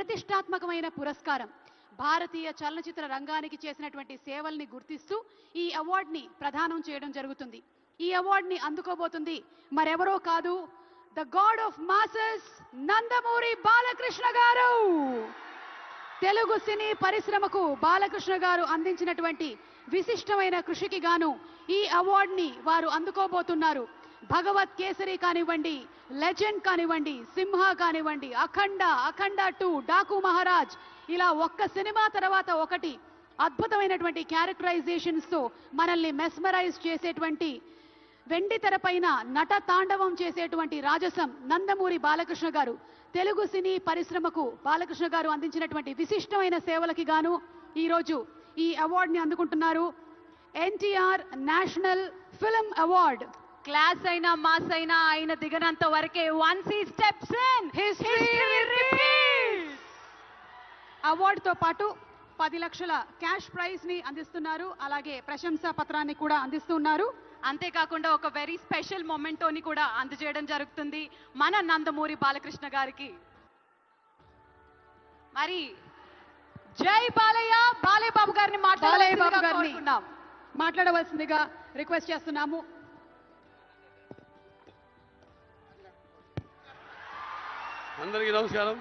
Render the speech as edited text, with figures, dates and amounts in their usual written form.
ప్రతిష్టాత్మకమైన పురస్కారం. భారతీయ చలనచిత్ర రంగానికి చేసినటువంటి సేవల్ని గుర్తిస్తూ ఈ అవార్డుని ప్రదానం చేయడం జరుగుతుంది. ఈ అవార్డుని అందుకోబోతుంది మరెవరో కాదు, the God of masses Nandamuri Balakrishna గారు. తెలుగు సినీ పరిశ్రమకు బాలకృష్ణ గారు అందించినటువంటి విశిష్టమైన కృషికి గాను ఈ అవార్డుని వారు అందుకోబోతున్నారు. భగవత్ కేసరి కానివ్వండి, లెజెండ్ కానివ్వండి, సింహ కానివ్వండి, అఖండ 2, డాకు మహారాజ్, ఇలా ఒక్క సినిమా తర్వాత ఒకటి అద్భుతమైనటువంటి క్యారెక్టరైజేషన్స్ తో మనల్ని మెస్మరైజ్ చేసేటువంటి, వెండి తెరపైన నట తాండవం చేసేటువంటి రాజసం నందమూరి బాలకృష్ణ గారు. తెలుగు సినీ పరిశ్రమకు బాలకృష్ణ గారు అందించినటువంటి విశిష్టమైన సేవలకి గాను ఈరోజు ఈ అవార్డుని అందుకుంటున్నారు. NTR national film award. Class అయినా మాస్ అయినా ఆయన దిగనంత వరకే once he steps in history repeats. అవార్డుతో పాటు 10 లక్షల క్యాష్ ప్రైజ్ ని అందిస్తున్నారు. అలాగే ప్రశంసా పత్రాన్ని కూడా అందిస్తున్నారు. అంతేకాకుండా ఒక వెరీ స్పెషల్ మొమెంటోని కూడా అందజేయడం జరుగుతుంది మన నందమూరి బాలకృష్ణ గారికి. మరి జై బాలయ్య, బాలయ్య బాబు గారిని మాట్లాడవలసిందిగా రిక్వెస్ట్ చేస్తున్నాము. అందరికీ నమస్కారం.